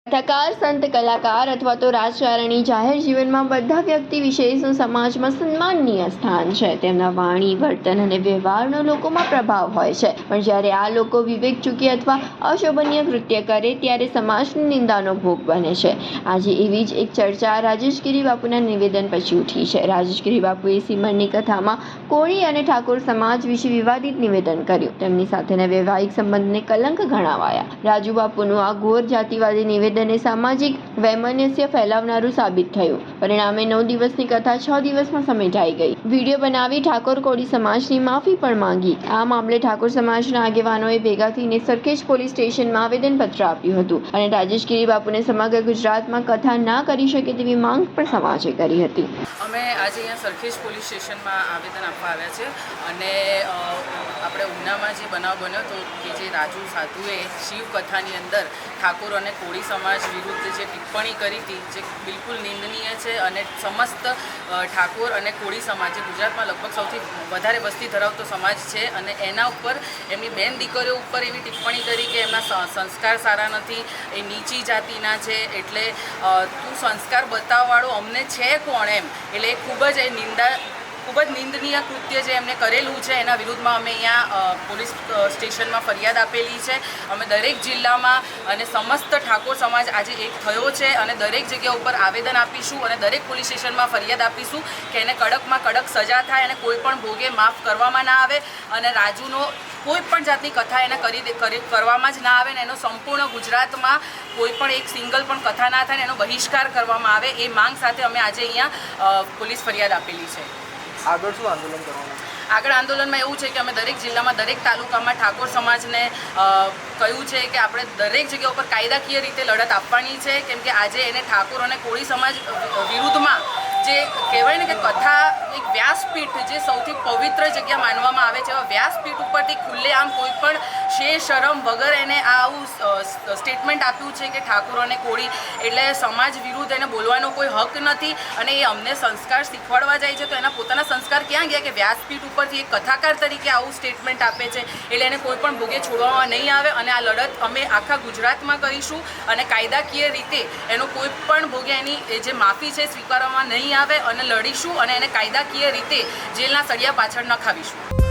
કથાકાર, સંત, કલાકાર અથવા તો રાજકારણી જાહેર જીવનમાં બધા વ્યક્તિ વિશેષનું સમાજમાં સન્માનનીય સ્થાન છે. તેમના વાણી, વર્તન અને વ્યવહારનો લોકોમાં પ્રભાવ હોય છે. પણ જ્યારે આ લોકો વિવેક ચૂકી અથવા અશોભનીય કૃત્ય કરે ત્યારે સમાજની નિંદાનો ભોગ બને છે. આજે એવી જ એક ચર્ચા રાજેશગીરી બાપુના નિવેદન પછી ઉઠી છે. રાજેશગીરી બાપુએ સિમરની કથામાં કોળી અને ઠાકોર સમાજ વિશે વિવાદિત નિવેદન કર્યું. તેમની સાથેના વૈવાહિક સંબંધને કલંક ગણાવાયા. રાજુ બાપુનું આ ઘોર જાતિવાદી નિવેદન સામાજિક વૈમનસ્ય ફેલાવનારું સાબિત થયું. પરિણામે 9 દિવસની કથા 6 દિવસમાં સમેટાઈ ગઈ. વિડીયો બનાવી ઠાકોર કોળી સમાજની માફી પણ માંગી. આ મામલે ઠાકોર સમાજના આગેવાનોએ ભેગા થઈને સરખેજ પોલીસ સ્ટેશનમાં આવેદનપત્ર આપ્યું હતું અને રાજેશગીરી બાપુને સમગ્ર ગુજરાતમાં કથા ના કરી શકે તેવી માંગ પણ સમાજે કરી હતી. અમે આજે અહીંયા સરખેજ પોલીસ સ્ટેશનમાં આવેદન આપવા આવ્યા છે અને આપણે ઉનામાં જે બનાવ બન્યો હતો કે જે રાજુ સાધુએ શિવ કથાની અંદર ઠાકોર અને કોળી સમાજ વિરુદ્ધ જે ટિપ્પણી કરી હતી જે બિલકુલ નિંદનીય છે અને સમસ્ત ઠાકોર અને કોળી સમાજ જે ગુજરાતમાં લગભગ સૌથી વધારે વસ્તી ધરાવતો સમાજ છે અને એના ઉપર એમની બેન દીકરીઓ ઉપર એવી ટિપ્પણી કરી કે એમના સંસ્કાર સારા નથી, એ નીચી જાતિના છે, એટલે તું સંસ્કાર બતાવવાળો અમને છે કોણ એમ, એટલે ખૂબ જ નિંદનીય કૃત્ય જે એમને કરેલું છે એના વિરુદ્ધમાં અમે અહીંયા પોલીસ સ્ટેશનમાં ફરિયાદ આપેલી છે. અમે દરેક જિલ્લામાં અને સમસ્ત ઠાકોર સમાજ આજે એક થયો છે અને દરેક જગ્યા ઉપર આવેદન આપીશું અને દરેક પોલીસ સ્ટેશનમાં ફરિયાદ આપીશું કે એને કડકમાં કડક સજા થાય અને કોઈ પણ ભોગે માફ કરવામાં ના આવે અને રાજુનો કોઈ પણ જાતની કથા એને કરવામાં જ ના આવે ને એનો સંપૂર્ણ ગુજરાતમાં કોઈ પણ એક સિંગલ પણ કથા ના થાય ને એનો બહિષ્કાર કરવામાં આવે એ માંગ સાથે અમે આજે અહીંયા પોલીસ ફરિયાદ આપેલી છે. આગળ શું આંદોલન કરવાનું? આગળ આંદોલનમાં એવું છે કે અમે દરેક જિલ્લામાં દરેક તાલુકામાં ઠાકોર સમાજને કહ્યું છે કે આપણે દરેક જગ્યા ઉપર કાયદાકીય રીતે લડત આપવાની છે, કેમ કે આજે એને ઠાકોર અને કોળી સમાજ વિરુદ્ધમાં જે કહેવાય ને કે કથા એક વ્યાસપીઠ જે સૌથી પવિત્ર જગ્યા માનવામાં આવે છે એવા વ્યાસપીઠ ઉપરથી ખુલ્લેઆમ કોઈ પણ શરમ વગર એને આ આવું સ્ટેટમેન્ટ આપ્યું છે કે ઠાકોર અને કોળી એટલે સમાજ વિરુદ્ધ એને બોલવાનો કોઈ હક નથી અને એ અમને સંસ્કાર શીખવાડવા જાય છે તો એના પોતાના સંસ્કાર ક્યાં ગયા કે વ્યાસપીઠ ઉપરથી એક કથાકાર તરીકે આવું સ્ટેટમેન્ટ આપે છે, એટલે એને કોઈ પણ ભોગે છોડવામાં નહીં આવે અને આ લડત અમે આખા ગુજરાતમાં કરીશું અને કાયદાકીય રીતે એનો કોઈ પણ ભોગે એની જે માફી છે સ્વીકારવામાં નહીં આવે અને લડીશું અને એને કાયદાકીય રીતે જેલના સળિયા પાછળ નખાવીશું.